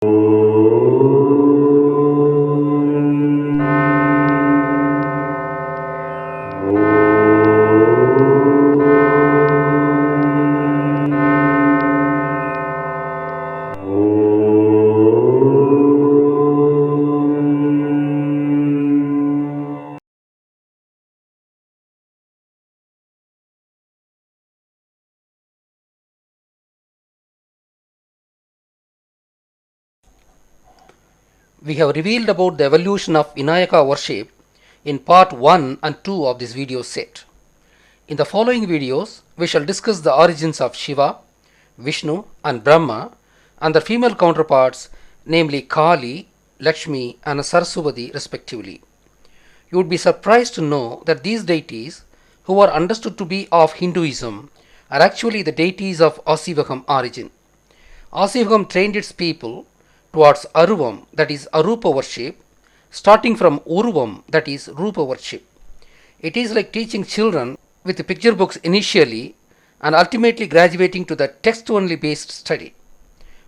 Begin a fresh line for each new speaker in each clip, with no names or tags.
We have revealed about the evolution of Vinayaka worship in part 1 and 2 of this video set. In the following videos, we shall discuss the origins of Shiva, Vishnu and Brahma and their female counterparts, namely Kali, Lakshmi and Saraswati respectively. You would be surprised to know that these deities, who are understood to be of Hinduism, are actually the deities of Aaseevaham origin. Aaseevaham trained its people towards Aruvam, that is Arupa worship, starting from Uruvam, that is Rupa worship. It is like teaching children with picture books initially and ultimately graduating to the text-only based study.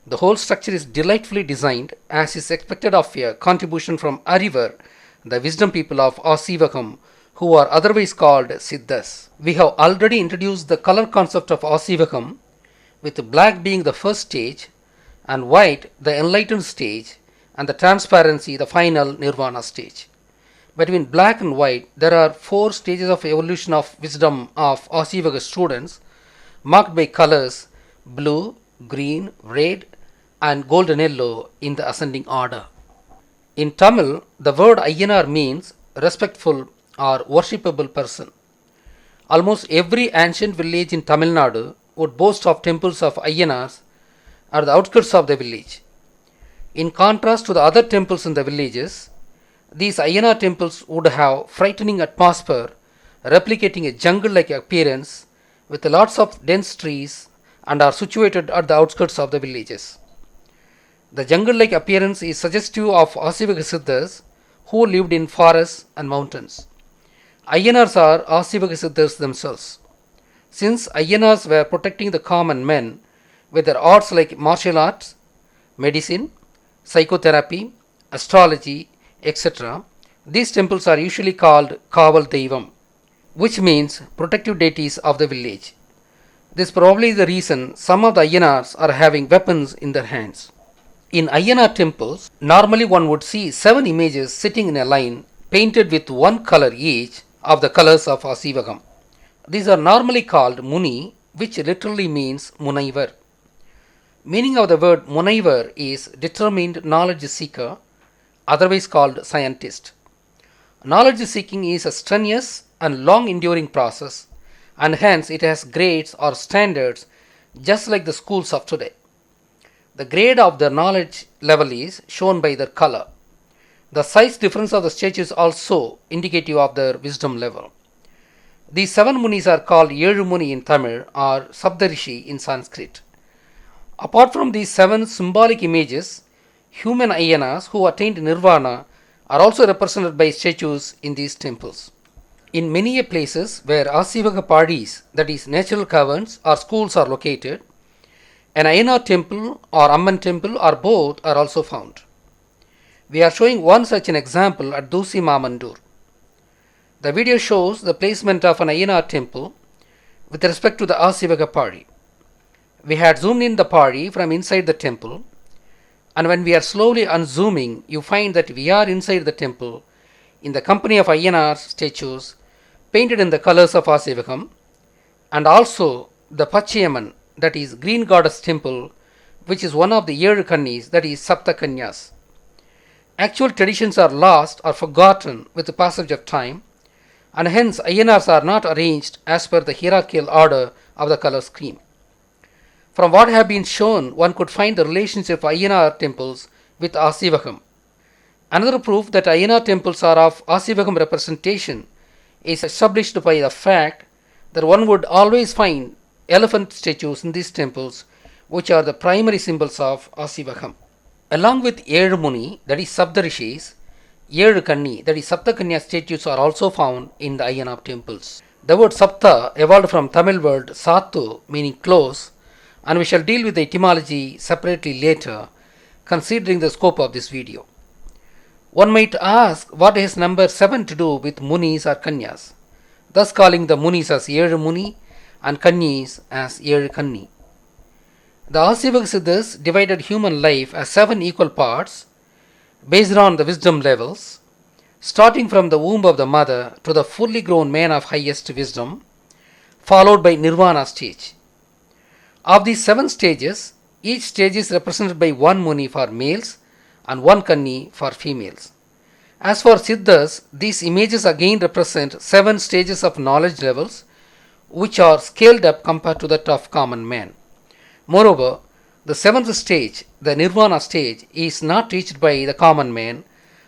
The whole structure is delightfully designed, as is expected of a contribution from Arivar, the wisdom people of Aaseevaham, who are otherwise called Siddhars. We have already introduced the color concept of Aaseevaham, with black being the first stage and white the enlightened stage and the transparency the final nirvana stage. Between black and white there are 4 stages of evolution of wisdom of Aaseevaha students, marked by colors blue, green, red and golden yellow in the ascending order. In Tamil, the word Ayyanar means respectful or worshipable person. Almost every ancient village in Tamil Nadu would boast of temples of Ayyanars at the outskirts of the village. In contrast to the other temples in the villages, these Ayyanar temples would have frightening atmosphere, replicating a jungle-like appearance with lots of dense trees and are situated at the outskirts of the villages. The jungle-like appearance is suggestive of Aaseevaha Siddhars who lived in forests and mountains. Ayyanars are Aaseevaha Siddhars themselves. Since Ayyanars were protecting the common men with their arts like martial arts, medicine, psychotherapy, astrology, etc., these temples are usually called Kaval Deivam, which means protective deities of the village. This is probably the reason some of the Ayyanars are having weapons in their hands. In Ayyanar temples, normally one would see 7 images sitting in a line painted with one color each of the colors of Aaseevaham. These are normally called Muni, which literally means Munaivar. Meaning of the word Munaivar is determined knowledge seeker, otherwise called scientist. Knowledge seeking is a strenuous and long enduring process, and hence it has grades or standards just like the schools of today. The grade of the knowledge level is shown by their color. The size difference of the statues also indicative of their wisdom level. These 7 Munis are called Yelu Muni in Tamil or Saptha Rishi in Sanskrit. Apart from these 7 symbolic images, human Ayyanars who attained nirvana are also represented by statues in these temples. In many places where Aaseevaha padis, that is natural caverns or schools are located, an Ayyanar temple or Amman temple or both are also found. We are showing one such an example at Dusi Mamandur. The video shows the placement of an Ayyanar temple with respect to the Aaseevaha padi. We had zoomed in the padi from inside the temple, and when we are slowly unzooming, you find that we are inside the temple in the company of Ayyanar statues painted in the colors of Aaseevaham, and also the Pachayaman, that is green goddess temple, which is one of the 7 Kannies, that is Saptha Kanyas. Actual traditions are lost or forgotten with the passage of time, and hence Ayyanars are not arranged as per the hierarchical order of the color scheme. From what have been shown, one could find the relationship of Ayyanar temples with Aaseevaham. Another proof that Ayyanar temples are of Aaseevaham representation is established by the fact that one would always find elephant statues in these temples, which are the primary symbols of Aaseevaham. Along with Yelu Muni, that is Saptha Rishis, 7 Kanni, that is Saptha Kanya statues are also found in the Ayyanar temples. The word Saptha evolved from Tamil word Sattu, meaning close, and we shall deal with the etymology separately later. considering the scope of this video. One might ask, what has number 7 to do with Munis or Kanyas, thus calling the Munis as Elu Muni and Kannies as Elu Kanni. The Aaseevaha Siddhars divided human life as 7 equal parts based on the wisdom levels, starting from the womb of the mother to the fully grown man of highest wisdom, followed by Nirvana stage. Of these 7 stages, each stage is represented by 1 Muni for males and 1 Kanni for females. As for Siddhars, these images again represent 7 stages of knowledge levels which are scaled up compared to that of common man. Moreover, the 7th stage, the Nirvana stage, is not reached by the common man,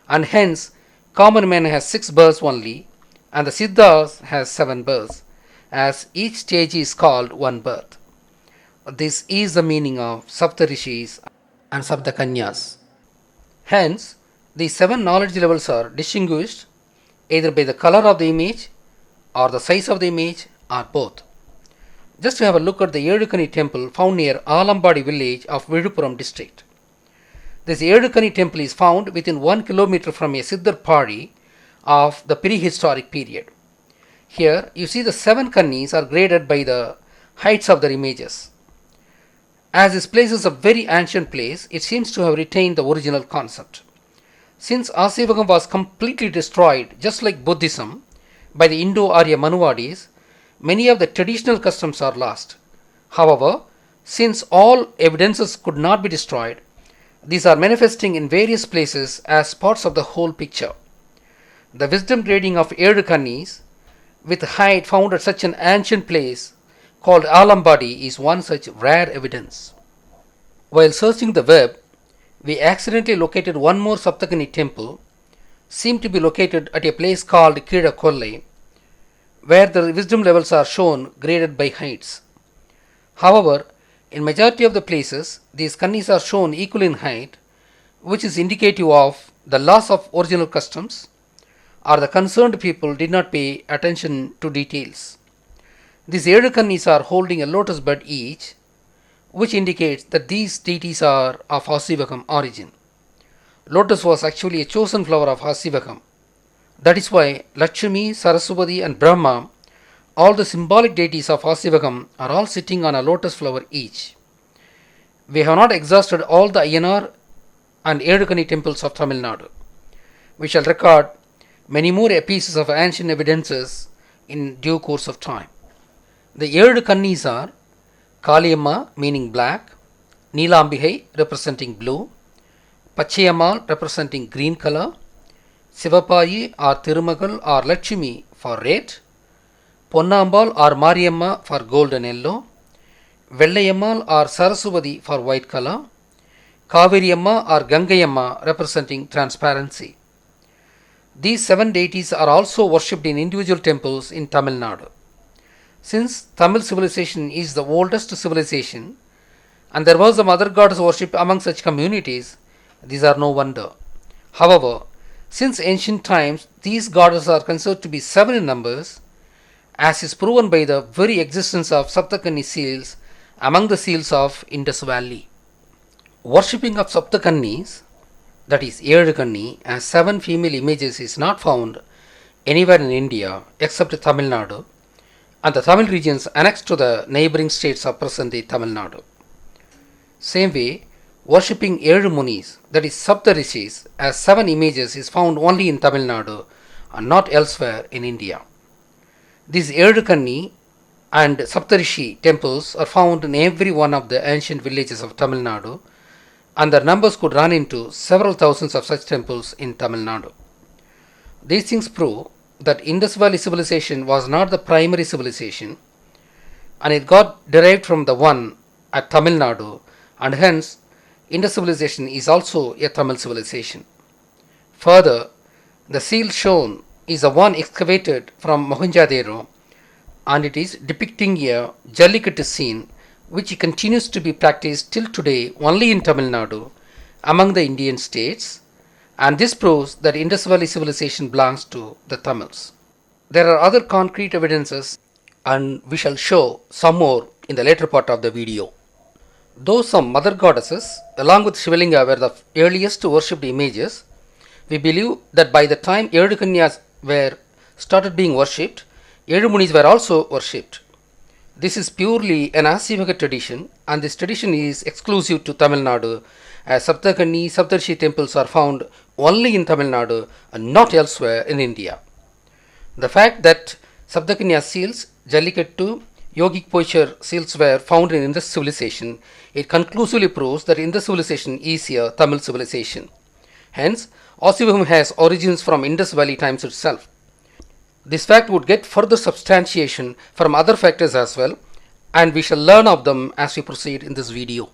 and hence common man has 6 births only and the Siddhars has 7 births, as each stage is called 1 birth. This is the meaning of Saptha Rishis and Saptha Kanyas. Hence, these 7 knowledge levels are distinguished either by the color of the image or the size of the image or both. Just to have a look at the Elu Kanni temple found near Alambadi village of Viluppuram district. This Elu Kanni temple is found within 1 kilometer from a Siddhar Padi of the prehistoric period. Here you see the 7 Kannis are graded by the heights of their images. As this place is a very ancient place, it seems to have retained the original concept. Since Aaseevaham was completely destroyed, just like Buddhism, by the Indo-Arya Manuvadis, many of the traditional customs are lost. However, since all evidences could not be destroyed, these are manifesting in various places as parts of the whole picture. The wisdom grading of Elu Kannis with height found at such an ancient place called Alambadi is one such rare evidence. While searching the web, we accidentally located one more Saptha Kanni temple, seemed to be located at a place called Kida Kollai, where the wisdom levels are shown graded by heights. However, in majority of the places, these Kannis are shown equal in height, which is indicative of the loss of original customs, or the concerned people did not pay attention to details. These Elu Kannis are holding a lotus bud each, which indicates that these deities are of Aaseevaham origin. Lotus was actually a chosen flower of Aaseevaham. That is why Lakshmi, Saraswati and Brahma, all the symbolic deities of Aaseevaham, are all sitting on a lotus flower each. We have not exhausted all the Ayyanar and Elu Kanni temples of Tamil Nadu. We shall record many more pieces of ancient evidences in due course of time. The Elu Kannis are Kaliyamma meaning black, Neelambigai representing blue, Pachayammal representing green color, Sivapayi or Thirumagal or Lakshmi for red, Ponnambal or Mariyamma for gold and yellow, Vellayammal or Saraswati for white color, Kaviriyamma or Gangayamma representing transparency. These 7 deities are also worshipped in individual temples in Tamil Nadu. Since Tamil civilization is the oldest civilization and there was a mother goddess worship among such communities, these are no wonder. However, since ancient times, these goddesses are considered to be 7 in numbers, as is proven by the very existence of Saptha Kanni seals among the seals of Indus Valley. Worshipping of Saptha Kannies, that is Elu Kanni, as 7 female images is not found anywhere in India except Tamil Nadu and the Tamil regions annexed to the neighboring states of present-day Tamil Nadu. Same way, worshipping Elu Munis, that is Saptha Rishis, as 7 images is found only in Tamil Nadu and not elsewhere in India. These Elu Kanni and Saptha Rishi temples are found in every one of the ancient villages of Tamil Nadu, and their numbers could run into several thousands of such temples in Tamil Nadu. These things prove that Indus Valley civilization was not the primary civilization, and it got derived from the one at Tamil Nadu, and hence Indus civilization is also a Tamil civilization. Further, the seal shown is the one excavated from Mohenjo-daro, and it is depicting a Jallikattu scene which continues to be practiced till today only in Tamil Nadu among the Indian states, and this proves that Indus Valley civilization belongs to the Tamils. There are other concrete evidences, and we shall show some more in the later part of the video. Though some mother goddesses, along with Shivalinga, were the earliest worshipped images, we believe that by the time Elu Kanyas were started being worshipped, Elu Munis were also worshipped. This is purely an Aaseevaha tradition, and this tradition is exclusive to Tamil Nadu, as Saptha Kannies, Saptha Rishi Temples are found only in Tamil Nadu and not elsewhere in India. The fact that Saptha Kanya seals, Jallikattu, Yogic posture seals were found in Indus Civilization, it conclusively proves that Indus Civilization is a Tamil civilization. Hence, Aaseevaham has origins from Indus Valley times itself. This fact would get further substantiation from other factors as well, and we shall learn of them as we proceed in this video.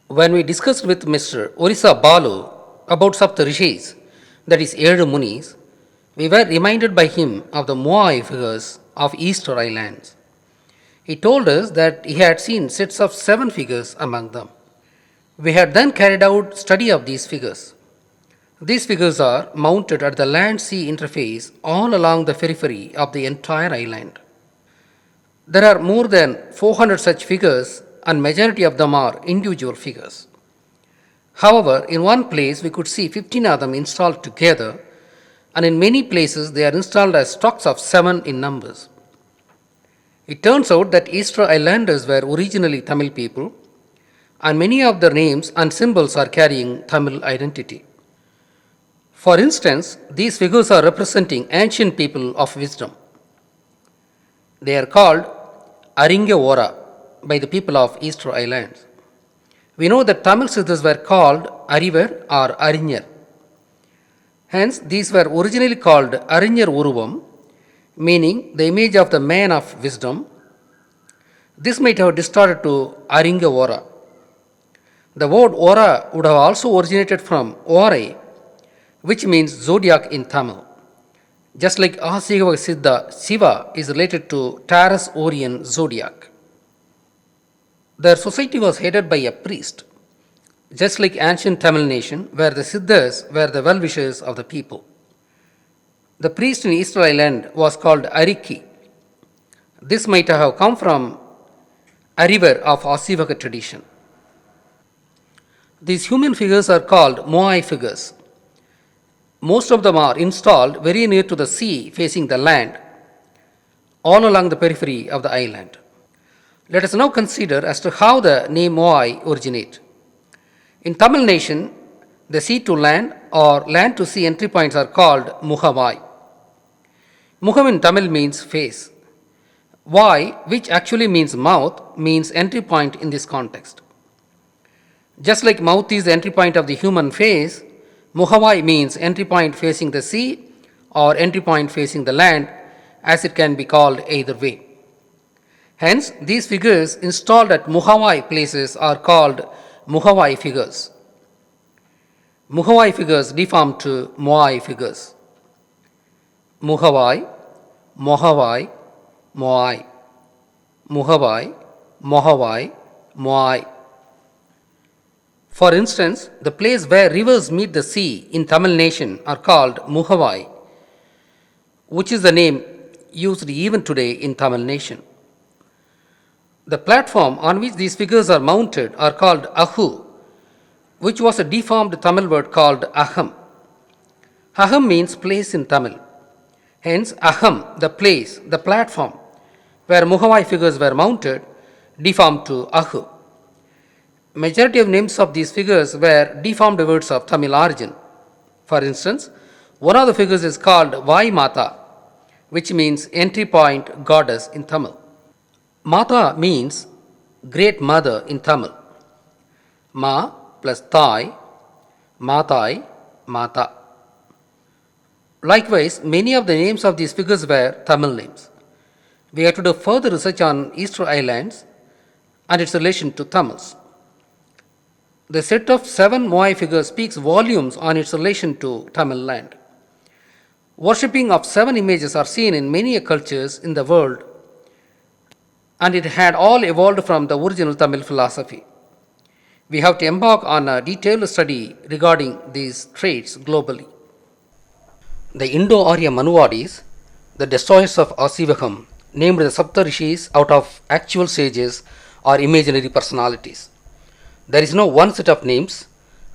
When we discussed with Mr. Orissa Balu about Saptha Rishis, that is Elu Munis, we were reminded by him of the Moai figures of Eastern Islands. He told us that he had seen sets of 7 figures among them. We had then carried out study of these figures. These figures are mounted at the land-sea interface all along the periphery of the entire island. There are more than 400 such figures, and majority of them are individual figures. However, in one place we could see 15 of them installed together, and in many places they are installed as stocks of 7 in numbers. It turns out that Eastern Islanders were originally Tamil people, and many of their names and symbols are carrying Tamil identity. For instance, these figures are representing ancient people of wisdom. They are called Aringavora by the people of Eastern Islands. We know that Tamil Siddhars were called Arivar or Arinyar. Hence, these were originally called Arinyar Uruvam, meaning the image of the man of wisdom. This might have distorted to Aringavora. The word Ora would have also originated from Orai, which means zodiac in Tamil. Just like Aaseevaha Siddha, Shiva is related to Taurus Orion zodiac. Their society was headed by a priest, just like ancient Tamil nation, where the Siddhars were the well-wishers of the people. The priest in Eastern Island was called Ariki. This might have come from Arivar of Aaseevaha tradition. These human figures are called Moai figures. Most of them are installed very near to the sea facing the land, all along the periphery of the island. Let us now consider as to how the name Moai originates. In Tamil nation, the sea to land or land to sea entry points are called Muhavai. Muham in Tamil means face. Vai, which actually means mouth, means entry point in this context. Just like mouth is the entry point of the human face, Muhavai means entry point facing the sea or entry point facing the land, as it can be called either way. Hence, these figures installed at Muhavai places are called Muhavai figures. Muhavai figures deform to Moai figures. Muhavai, Mohavai, Moai. Muhavai, Mohavai, Moai. For instance, the place where rivers meet the sea in Tamil nation are called Muhavai, which is the name used even today in Tamil nation. The platform on which these figures are mounted are called Ahu, which was a deformed Tamil word called Aham. Aham means place in Tamil. Hence, Aham, the place, the platform where Muhavai figures were mounted, deformed to Ahu. Majority of names of these figures were deformed words of Tamil origin. For instance, one of the figures is called Vai Mata, which means entry point goddess in Tamil. Mata means great mother in Tamil. Ma plus Thai, Matai, Mata. Likewise, many of the names of these figures were Tamil names. We have to do further research on Eastern Islands and its relation to Tamils. The set of 7 Moai figures speaks volumes on its relation to Tamil land. Worshipping of 7 images are seen in many cultures in the world, and it had all evolved from the original Tamil philosophy. We have to embark on a detailed study regarding these traits globally. The Indo-Aryan Manuvadis, the destroyers of Aaseevaham, named the Saptha Rishis out of actual sages or imaginary personalities. There is no one set of names,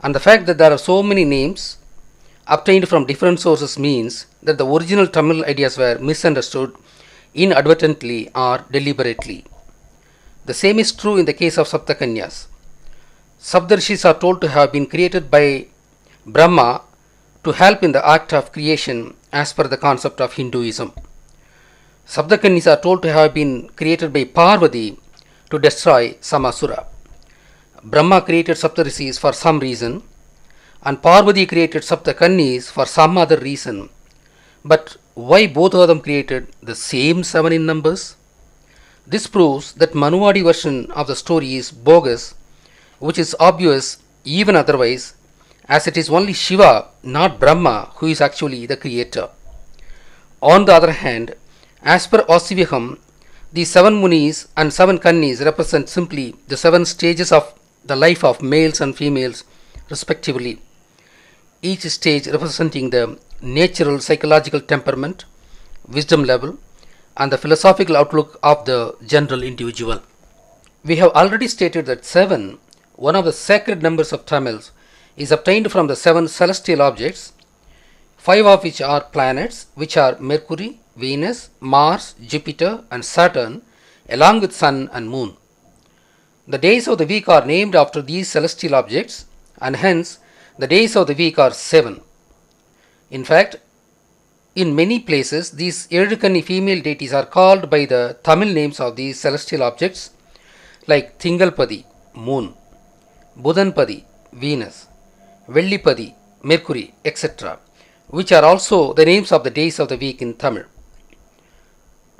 and the fact that there are so many names obtained from different sources means that the original Tamil ideas were misunderstood inadvertently or deliberately. The same is true in the case of Saptha Kanyas. Saptha Rishis are told to have been created by Brahma to help in the act of creation as per the concept of Hinduism. Saptha Kannies are told to have been created by Parvati to destroy some Asura. Brahma created Saptha Rishis for some reason, and Parvati created Saptha Kannies for some other reason. But why both of them created the same 7 in numbers? This proves that Manuwadi version of the story is bogus, which is obvious even otherwise, as it is only Shiva, not Brahma, who is actually the creator. On the other hand, as per Aaseevaham, the 7 Munis and 7 Kannies represent simply the 7 stages of the life of males and females respectively, each stage representing the natural psychological temperament, wisdom level, and the philosophical outlook of the general individual. We have already stated that 7, one of the sacred numbers of Tamils, is obtained from the 7 celestial objects, 5 of which are planets, which are Mercury, Venus, Mars, Jupiter, and Saturn, along with Sun and Moon. The days of the week are named after these celestial objects, and hence the days of the week are 7. In fact, in many places, these Ezhukanni female deities are called by the Tamil names of these celestial objects, like Thingalpadi, Moon, Budanpadi, Venus, Vellipadi, Mercury, etc., which are also the names of the days of the week in Tamil.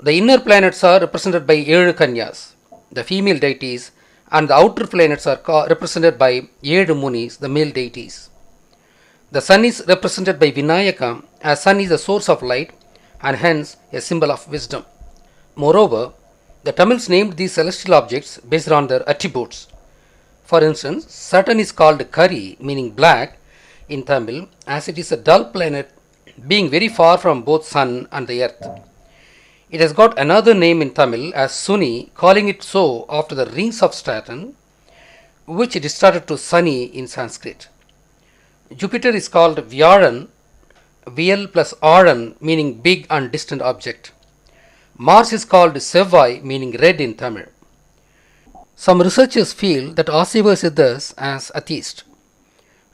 The inner planets are represented by Kanyas, the female deities, and the outer planets are represented by Munis, the male deities. The sun is represented by Vinayaka, as sun is the source of light and hence a symbol of wisdom. Moreover, the Tamils named these celestial objects based on their attributes. For instance, Saturn is called Kari, meaning black, in Tamil, as it is a dull planet being very far from both sun and the earth. It has got another name in Tamil as Suni, calling it so after the rings of Saturn, which distorted to Sunny in Sanskrit. Jupiter is called Vyaran, Vyal plus Aran, meaning big and distant object. Mars is called Sevvai, meaning red in Tamil. Some researchers feel that Aaseevaha Siddhars as atheist.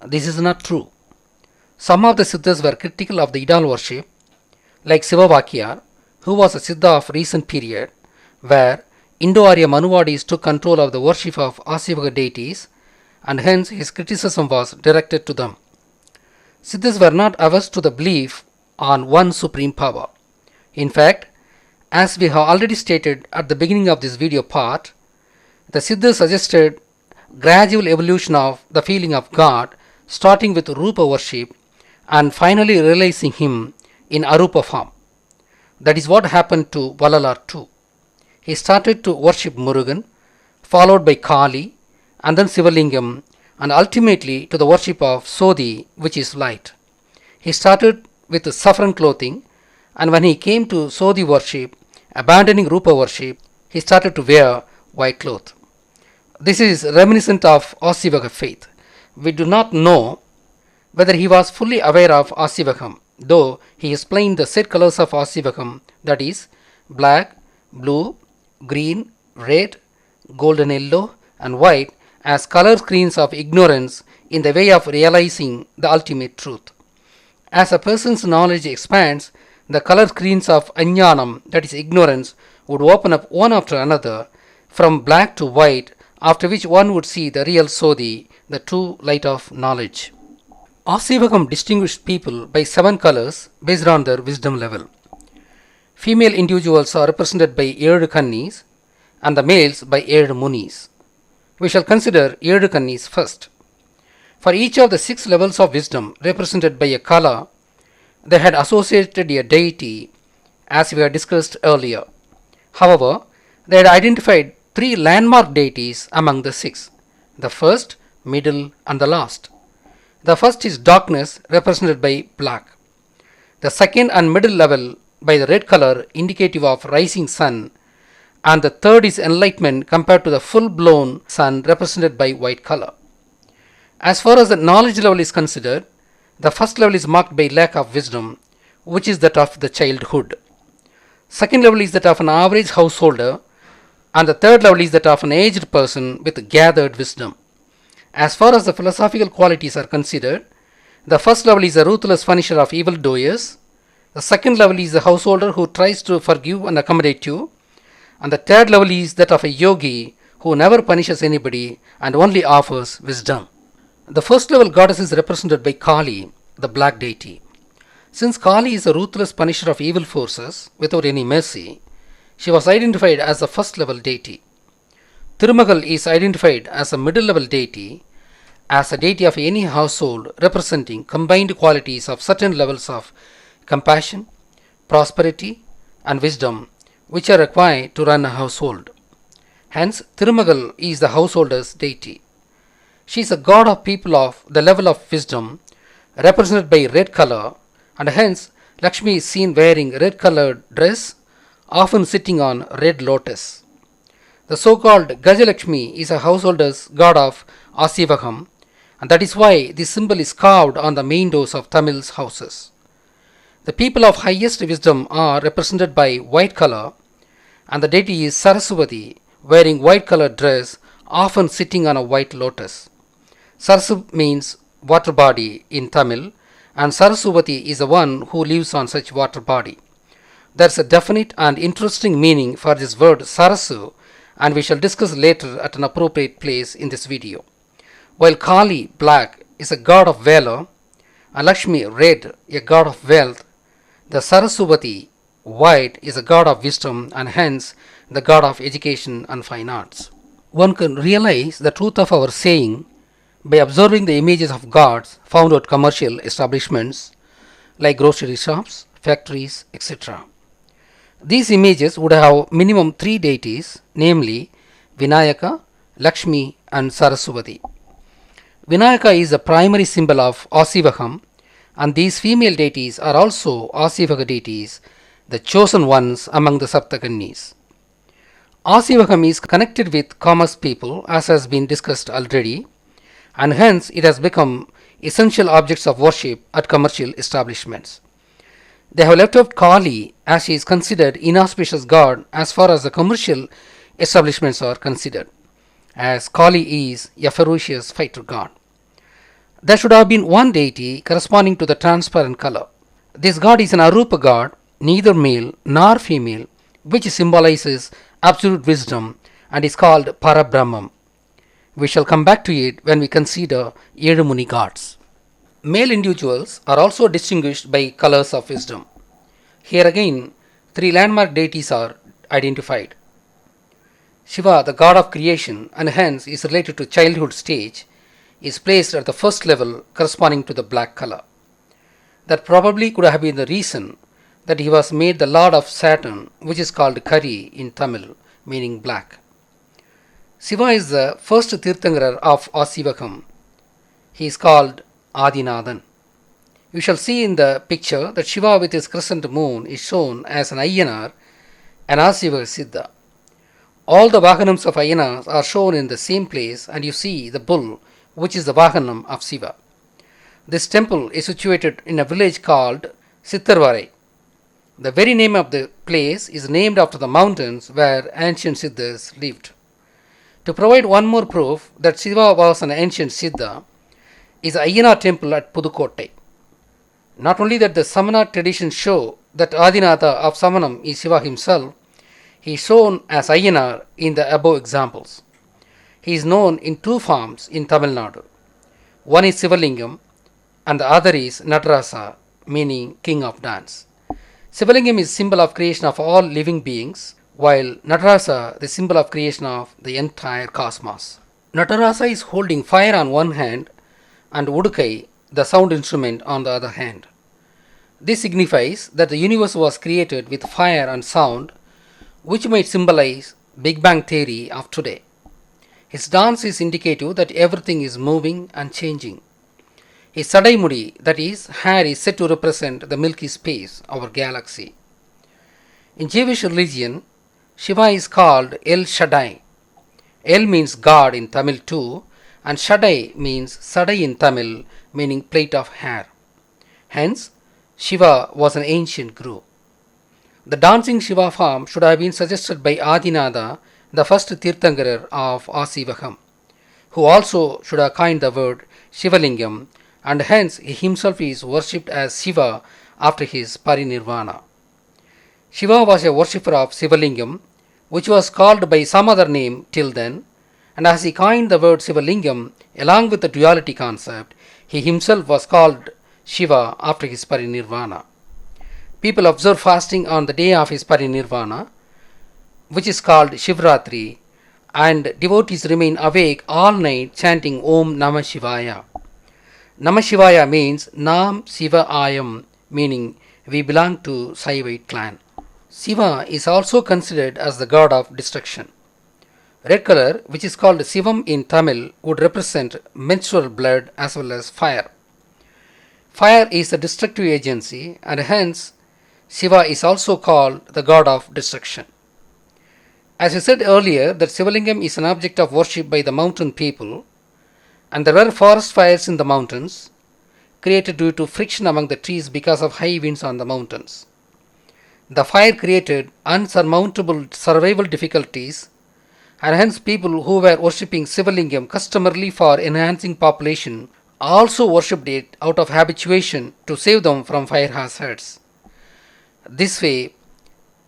This is not true. Some of the Siddhars were critical of the idol worship, like Siva, who was a Siddha of recent period, where Indo-Aryan Manuwadis took control of the worship of Aaseevaha deities, and hence his criticism was directed to them. Siddhas were not averse to the belief on one supreme power. In fact, as we have already stated at the beginning of this video part, the Siddhas suggested gradual evolution of the feeling of God, starting with Rupa worship and finally realizing him in Arupa form. That is what happened to Vallalar too. He started to worship Murugan, followed by Kali, and then Sivalingam, and ultimately to the worship of Sodhi, which is light. He started with saffron clothing, and when he came to Sodhi worship, abandoning Rupa worship, he started to wear white cloth. This is reminiscent of Aaseevaha faith. We do not know whether he was fully aware of Aaseevaham, though he explained the set colors of Aaseevaham, that is, black, blue, green, red, golden yellow, and white, as color screens of ignorance in the way of realizing the ultimate truth. As a person's knowledge expands, the color screens of Ajnanam, that is ignorance, would open up one after another, from black to white, after which one would see the real Sodhi, the true light of knowledge. Aaseevaham distinguished people by 7 colors based on their wisdom level. Female individuals are represented by Kannies and the males by Munis. We shall consider Kannies first. For each of the 6 levels of wisdom represented by a color, they had associated a deity, as we had discussed earlier. However, they had identified 3 landmark deities among the 6, the first, middle, and the last. The first is darkness, represented by black. The second and middle level by the red color, indicative of rising sun, and the third is enlightenment compared to the full-blown sun represented by white color. As far as the knowledge level is considered, the first level is marked by lack of wisdom, which is that of the childhood. Second level is that of an average householder, and the third level is that of an aged person with gathered wisdom. As far as the philosophical qualities are considered, the first level is a ruthless punisher of evildoers, the second level is the householder who tries to forgive and accommodate you, and the third level is that of a yogi who never punishes anybody and only offers wisdom. The first level goddess is represented by Kali, the black deity. Since Kali is a ruthless punisher of evil forces without any mercy, she was identified as the first level deity. Thirumagal is identified as a middle level deity, as a deity of any household representing combined qualities of certain levels of compassion, prosperity, and wisdom which are required to run a household. Hence, Thirumagal is the householder's deity. She is a god of people of the level of wisdom, represented by red color, and hence Lakshmi is seen wearing red colored dress, often sitting on red lotus. The so-called Gajalakshmi is a householder's god of Aaseevaham, and that is why this symbol is carved on the main doors of Tamil's houses. The people of highest wisdom are represented by white color, and the deity is Saraswati, wearing white colored dress, often sitting on a white lotus. Sarasu means water body in Tamil, and Saraswati is the one who lives on such water body. There is a definite and interesting meaning for this word Sarasu, and we shall discuss later at an appropriate place in this video. While Kali, black, is a god of valor, and Lakshmi, red, a god of wealth, the Saraswati, white, is a god of wisdom and hence the god of education and fine arts. One can realize the truth of our saying by observing the images of gods found at commercial establishments like grocery shops, factories, etc. These images would have minimum 3 deities, namely Vinayaka, Lakshmi, and Saraswati. Vinayaka is the primary symbol of Aaseevaham, and these female deities are also Aaseevaha deities, the chosen ones among the Saptha Kannies. Aaseevaham is connected with commerce people, as has been discussed already, and hence it has become essential objects of worship at commercial establishments. They have left out Kali, as she is considered inauspicious god as far as the commercial establishments are considered, as Kali is a ferocious fighter god. There should have been one deity corresponding to the transparent color. This god is an Arupa god, neither male nor female, which symbolizes absolute wisdom and is called Parabrahmam. We shall come back to it when we consider Edumuni gods. Male individuals are also distinguished by colors of wisdom. Here again, 3 landmark deities are identified. Shiva, the god of creation and hence is related to childhood stage, is placed at the first level corresponding to the black color. That probably could have been the reason that he was made the lord of Saturn, which is called Kari in Tamil, meaning black. Shiva is the first Theerthangarar of Aaseevaham. He is called Adinathan. You shall see in the picture that Shiva with his crescent moon is shown as an Ayyanar, an Aaseevaha Siddha. All the Vahanams of Ayyanars are shown in the same place, and you see the bull, which is the Vahanam of Shiva. This temple is situated in a village called Siddhars. The very name of the place is named after the mountains where ancient Siddhars lived. To provide one more proof that Shiva was an ancient Siddha is Ayyanar temple at Pudukkottai. Not only that the Samana traditions show that Adinatha of Samanam is Shiva himself, he is shown as Ayyanar in the above examples. He is known in 2 forms in Tamil Nadu. One is Sivalingam and the other is Natarasa, meaning king of dance. Sivalingam is symbol of creation of all living beings, while Natarasa the symbol of creation of the entire cosmos. Natarasa is holding fire on one hand and Udukai, the sound instrument, on the other hand. This signifies that the universe was created with fire and sound, which might symbolize Big Bang theory of today. His dance is indicative that everything is moving and changing. His Sadaimudi, that is, hair, is said to represent the Milky Space, our galaxy. In Jewish religion, Shiva is called El Shaddai. El means God in Tamil too, and Shaddai means Sadai in Tamil, meaning plate of hair. Hence, Shiva was an ancient guru. The dancing Shiva form should have been suggested by Adinatha, the first Theerthangarar of Aaseevaham, who also should have coined the word Shivalingam, and hence he himself is worshipped as Shiva after his parinirvana. Shiva was a worshipper of Shivalingam, which was called by some other name till then, and as he coined the word Shivalingam along with the duality concept, he himself was called Shiva after his parinirvana. People observe fasting on the day of his parinirvana, which is called Shivratri, and devotees remain awake all night chanting Om Namah Shivaya. Namah Shivaya means Nam Siva Ayam, meaning we belong to Saivite clan. Shiva is also considered as the god of destruction. Red color, which is called Sivam in Tamil, would represent menstrual blood as well as fire. Fire is a destructive agency, and hence Shiva is also called the god of destruction. As I said earlier, that Shivalingam is an object of worship by the mountain people, and there were forest fires in the mountains, created due to friction among the trees because of high winds on the mountains. The fire created unsurmountable survival difficulties, and hence people who were worshipping Shivalingam customarily for enhancing population also worshipped it out of habituation to save them from fire hazards. This way,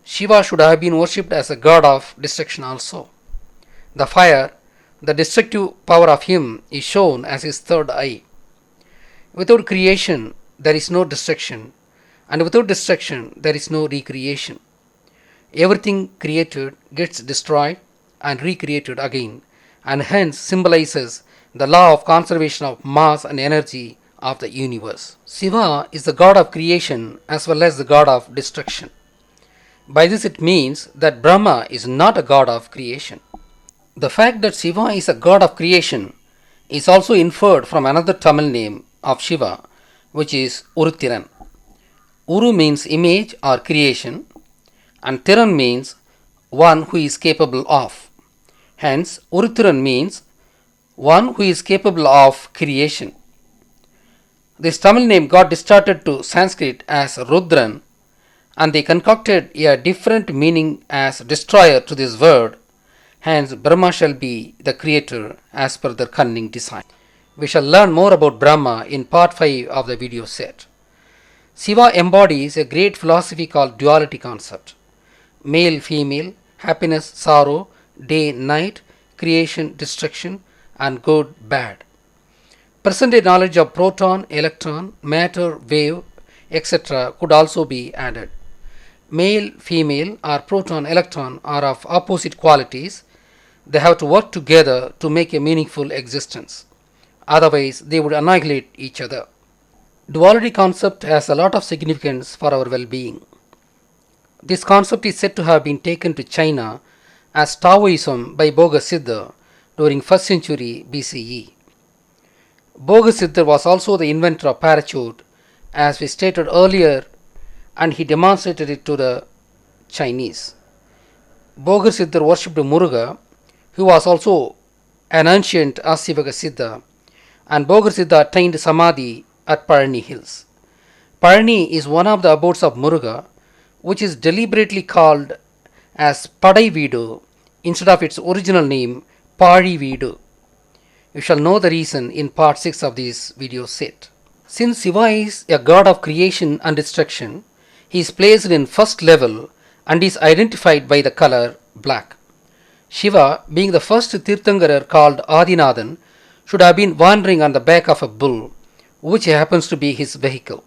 Shiva should have been worshipped as a god of destruction also. The fire, the destructive power of him, is shown as his third eye. Without creation, there is no destruction, and without destruction, there is no recreation. Everything created gets destroyed and recreated again, and hence symbolizes the law of conservation of mass and energy of the universe. Shiva is the god of creation as well as the god of destruction. By this it means that Brahma is not a god of creation. The fact that Shiva is a god of creation is also inferred from another Tamil name of Shiva, which is Uruthiran. Uru means image or creation, and Thiran means one who is capable of. Hence, Uruthiran means one who is capable of creation. This Tamil name got distorted to Sanskrit as Rudran, and they concocted a different meaning as destroyer to this word. Hence, Brahma shall be the creator as per their cunning design. We shall learn more about Brahma in part 5 of the video set. Shiva embodies a great philosophy called duality concept. Male, female, happiness, sorrow, day, night, creation, destruction, and good, bad. Present day knowledge of proton, electron, matter, wave, etc. could also be added. Male, female, or proton, electron are of opposite qualities. They have to work together to make a meaningful existence. Otherwise, they would annihilate each other. Duality concept has a lot of significance for our well-being. This concept is said to have been taken to China as Taoism by Bodhisiddha during 1st century BCE. Bodhisiddha was also the inventor of parachute, as we stated earlier, and he demonstrated it to the Chinese. Bodhisiddha worshipped Muruga, who was also an ancient Aaseevaha Siddha, and Bodhisiddha attained Samadhi at Palani Hills. Palani is one of the abodes of Muruga, which is deliberately called as Padai Veedu instead of its original name Pari Veedu. You shall know the reason in part 6 of this video set. Since Shiva is a god of creation and destruction, he is placed in first level and is identified by the color black. Shiva, being the first Theerthangarar called Adinathan, should have been wandering on the back of a bull, which happens to be his vehicle.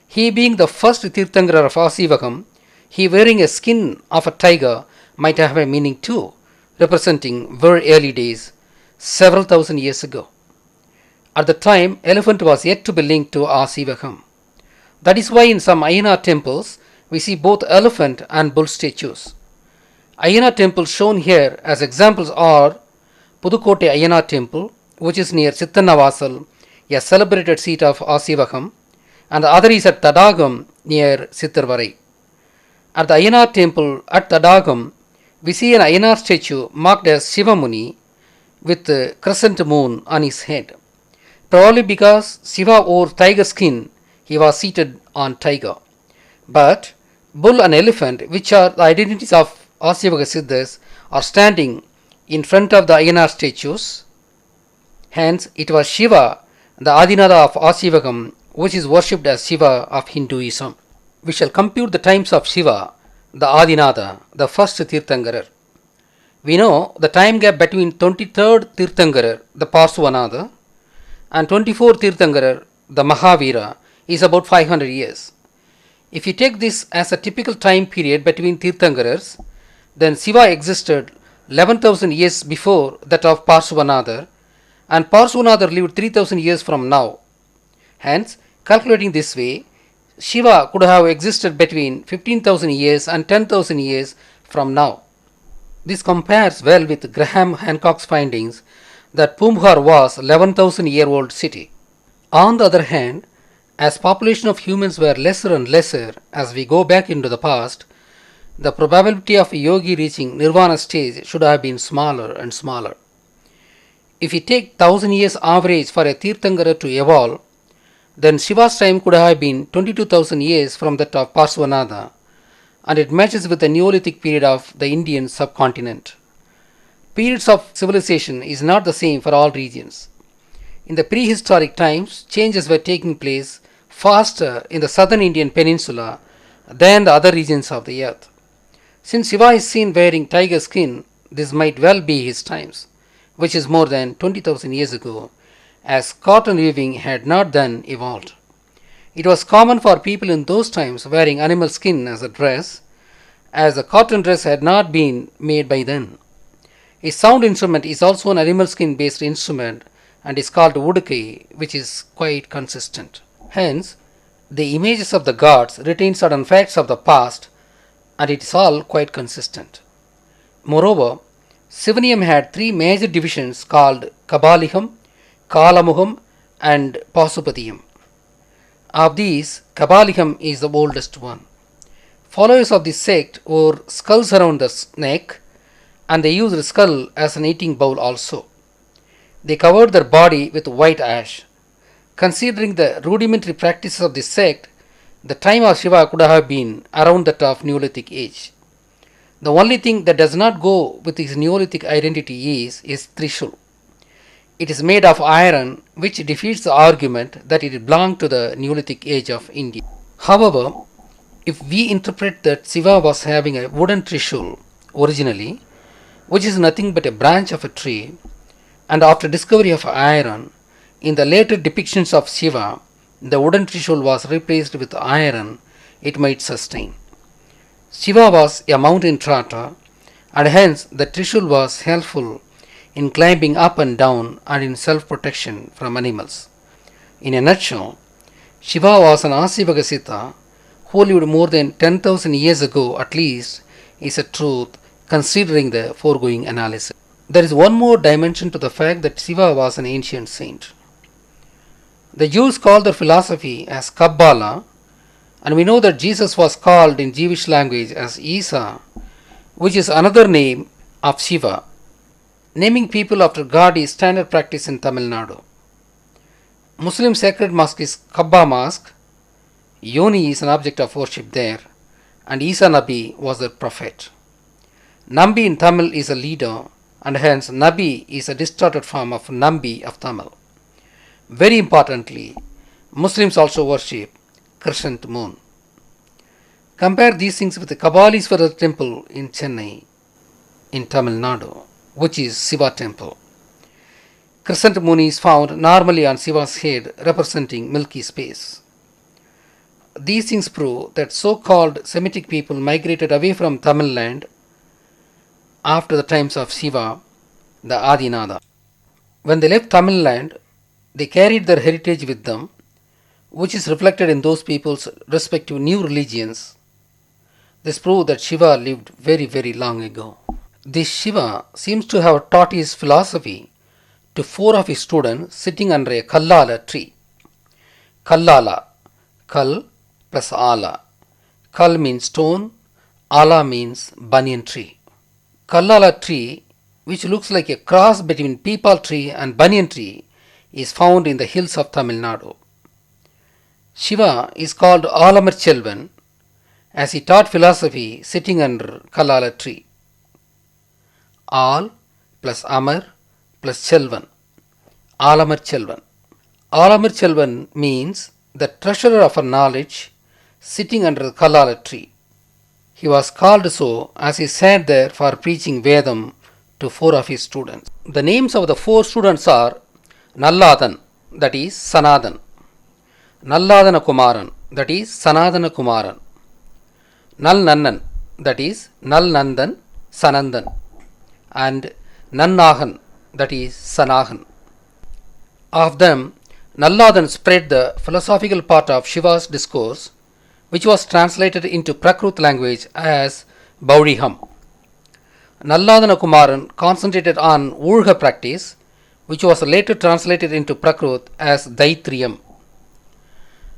He being the first Theerthangarar of Aaseevaham, he wearing a skin of a tiger might have a meaning too, representing very early days, several thousand years ago. At the time, elephant was yet to be linked to Aaseevaham. That is why in some Ayana temples, we see both elephant and bull statues. Ayana temples shown here as examples are Pudukkottai Ayana temple, which is near Siddhannavasal, a celebrated seat of Aaseevaham, and the other is at Tadagam near Siddharvarai. At the Ayana temple at Tadagam, We see an Ayanar statue marked as Shiva Muni with the crescent moon on his head. Probably because Shiva wore tiger skin, he was seated on tiger. But bull and elephant, which are the identities of Aaseevaha Siddhars, are standing in front of the Ayanar statues. Hence, it was Shiva, the Adinada of Aaseevaham, which is worshipped as Shiva of Hinduism. We shall compute the times of Shiva, the Adinada, the first Theerthangarar. We know the time gap between 23rd Theerthangarar, the Parsvanada, and 24th Theerthangarar, the Mahavira, is about 500 years. If you take this as a typical time period between Theerthangarars, then Shiva existed 11,000 years before that of Parsvanadar, and Parsvanadar lived 3,000 years from now. Hence, calculating this way, Shiva could have existed between 15,000 years and 10,000 years from now. This compares well with Graham Hancock's findings that Pumbhar was 11,000-year-old city. On the other hand, as population of humans were lesser and lesser as we go back into the past, the probability of a yogi reaching nirvana stage should have been smaller and smaller. If we take 1000 years average for a Theerthangara to evolve, then Shiva's time could have been 22,000 years from that of Parsvanada, and it matches with the Neolithic period of the Indian subcontinent. Periods of civilization is not the same for all regions. In the prehistoric times, changes were taking place faster in the southern Indian peninsula than the other regions of the earth. Since Shiva is seen wearing tiger skin, this might well be his times, which is more than 20,000 years ago, as cotton weaving had not then evolved. It was common for people in those times wearing animal skin as a dress, as the cotton dress had not been made by then. A sound instrument is also an animal skin based instrument and is called Udukai, which is quite consistent. Hence, the images of the gods retain certain facts of the past, and it is all quite consistent. Moreover, Shivanium had three major divisions called Kabaliham, Kalamuham, and Pasupatiyam. Of these, Kabaliham is the oldest one. Followers of this sect wore skulls around the neck, and they used the skull as an eating bowl also. They covered their body with white ash. Considering the rudimentary practices of this sect, the time of Shiva could have been around that of Neolithic age. The only thing that does not go with his Neolithic identity is his Trishul. It is made of iron, which defeats the argument that it belonged to the Neolithic age of India. However, if we interpret that Shiva was having a wooden Trishul originally, which is nothing but a branch of a tree, and after discovery of iron, in the later depictions of Shiva, the wooden Trishul was replaced with iron, it might sustain. Shiva was a mountain trotter, and hence the Trishul was helpful in climbing up and down and in self-protection from animals. In a nutshell, Shiva was an Aaseevaha Siddha who lived more than 10,000 years ago at least, is a truth considering the foregoing analysis. There is one more dimension to the fact that Shiva was an ancient saint. The Jews call their philosophy as Kabbalah, and we know that Jesus was called in Jewish language as Isa, which is another name of Shiva. Naming people after God is standard practice in Tamil Nadu. Muslim sacred mosque is Kaaba mosque. Yoni is an object of worship there, and Isa Nabi was their prophet. Nambi in Tamil is a leader, and hence Nabi is a distorted form of Nambi of Tamil. Very importantly, Muslims also worship crescent moon. Compare these things with the Kabalishwara temple in Chennai, in Tamil Nadu, which is Shiva temple. Crescent moon is found normally on Shiva's head, representing milky space. These things prove that so-called Semitic people migrated away from Tamil land after the times of Shiva, the Adinada. When they left Tamil land, they carried their heritage with them, which is reflected in those people's respective new religions. This proves that Shiva lived very, very long ago. This Shiva seems to have taught his philosophy to four of his students sitting under a Kallala tree. Kallala, Kal plus Ala. Kal means stone, Ala means banyan tree. Kallala tree, which looks like a cross between peepal tree and banyan tree, is found in the hills of Tamil Nadu. Shiva is called Alamarchelvan as he taught philosophy sitting under Kallala tree. Al plus Amar plus Chelvan, Alamarchelvan. Alamarchelvan means the treasurer of our knowledge sitting under the Kallala tree. He was called so as he sat there for preaching Vedam to 4 of his students. The names of the 4 students are Nalladan, that is Sanathan, Nalladana Kumaran, that is Sanatana Kumaran, Nal Nannan, that is Nal Nandan, Sanandan, and Nannahan, that is Sanahan. Of them, Nalladan spread the philosophical part of Shiva's discourse, which was translated into Prakrit language as Baudiham. Nalladana Kumaran concentrated on Urha practice, which was later translated into Prakrit as Daitriyam.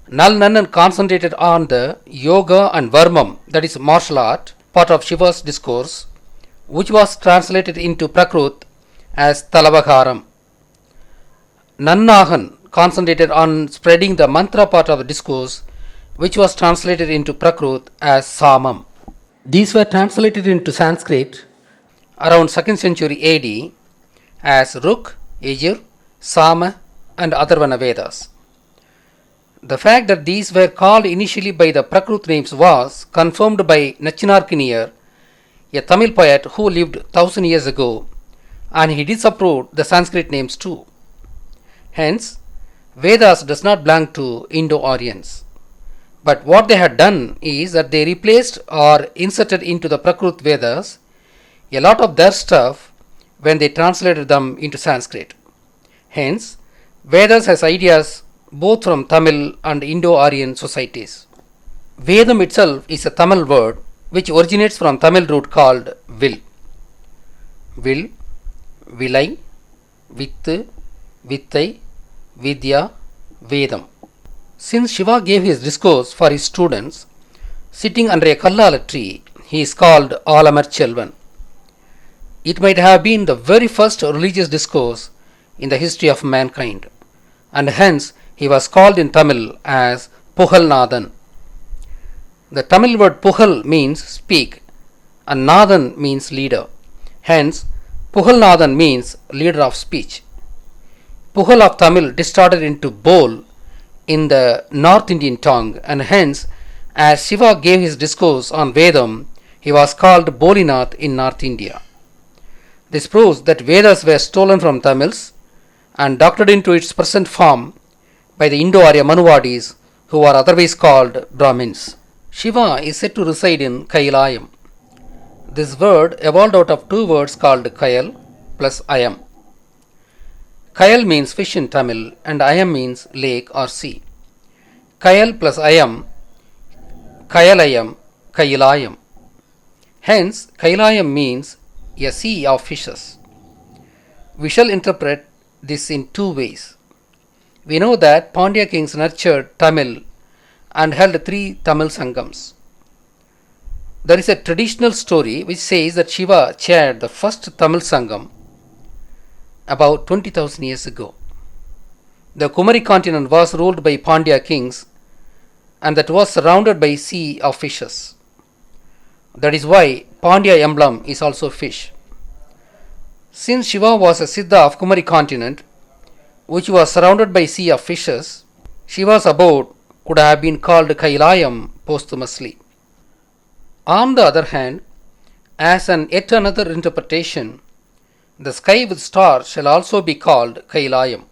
Nal Nannan concentrated on the Yoga and Varmam, that is martial art, part of Shiva's discourse, which was translated into Prakrit as Talabharam. Nannahan concentrated on spreading the mantra part of the discourse, which was translated into Prakrit as Samam. These were translated into Sanskrit around 2nd century AD as Ruk, Yajur, Sama, and Atharvana Vedas. The fact that these were called initially by the Prakrit names was confirmed by Nachinarkiniyar, a Tamil poet who lived 1000 years ago, and he disapproved the Sanskrit names too. Hence, Vedas does not belong to Indo-Aryans. But what they had done is that they replaced or inserted into the Prakrit Vedas a lot of their stuff when they translated them into Sanskrit. Hence, Vedas has ideas both from Tamil and Indo-Aryan societies. Vedam itself is a Tamil word which originates from Tamil root called will. Will, Vilai, Vittu, Vittai, Vidya, Vedam. Since Shiva gave his discourse for his students sitting under a Kallala tree, he is called Alamarchelvan. It might have been the very first religious discourse in the history of mankind, and hence he was called in Tamil as Puhalnathan. The Tamil word Puhal means speak and Nathan means leader. Hence, Puhalnathan means leader of speech. Puhal of Tamil distorted into Bol in the North Indian tongue, and hence, as Shiva gave his discourse on Vedam, he was called Bolinath in North India. This proves that Vedas were stolen from Tamils and doctored into its present form by the Indo-Arya Manuvadis, who are otherwise called Brahmins. Shiva is said to reside in Kailayam. This word evolved out of 2 words called Kayal plus Ayam. Kayal means fish in Tamil and Ayam means lake or sea. Kayal plus Ayam, Kayalayam, Kailayam. Hence, Kailayam means a sea of fishes. We shall interpret this in 2 ways. We know that Pandya kings nurtured Tamil and held 3 Tamil Sangams. There is a traditional story which says that Shiva chaired the first Tamil Sangam about 20,000 years ago. The Kumari continent was ruled by Pandya kings and that was surrounded by a sea of fishes. That is why Pandya emblem is also fish. Since Shiva was a Siddha of Kumari continent, which was surrounded by a sea of fishes, Shiva's abode could have been called Kailayam posthumously. On the other hand, as an yet another interpretation, the sky with stars shall also be called Kailayam.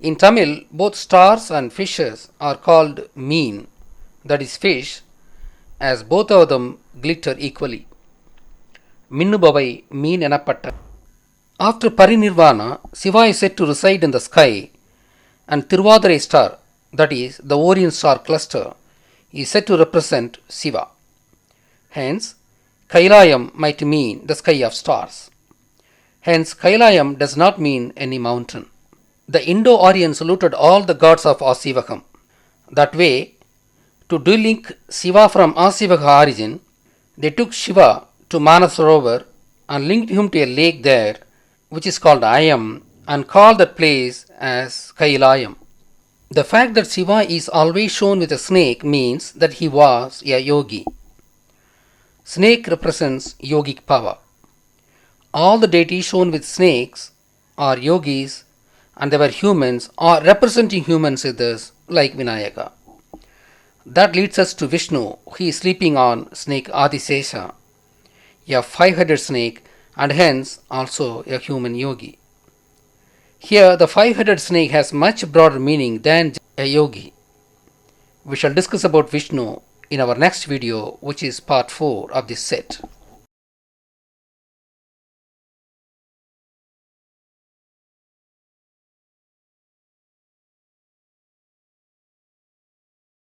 In Tamil, both stars and fishes are called mean, that is fish, as both of them glitter equally. Minnubavai mean enapatta. After Parinirvana, Shiva is said to reside in the sky, and Thiruvadhirai star, that is the Orion star cluster, is said to represent Shiva. Hence, Kailayam might mean the sky of stars. Hence, Kailayam does not mean any mountain. The Indo-Aryans saluted all the gods of Aaseevaham. That way, to delink Shiva from Aaseevaha origin, they took Shiva to Manasarovar and linked him to a lake there, which is called Ayam, and called that place as Kailayam. The fact that Shiva is always shown with a snake means that he was a yogi. Snake represents yogic power. All the deities shown with snakes are yogis, and they were humans or representing human siddhas like Vinayaka. That leads us to Vishnu. He is sleeping on snake Adisesha, a five-headed snake, and hence also a human yogi. Here, the five-headed snake has much broader meaning than a yogi. We shall discuss about Vishnu in our next video, which is part 4 of this set.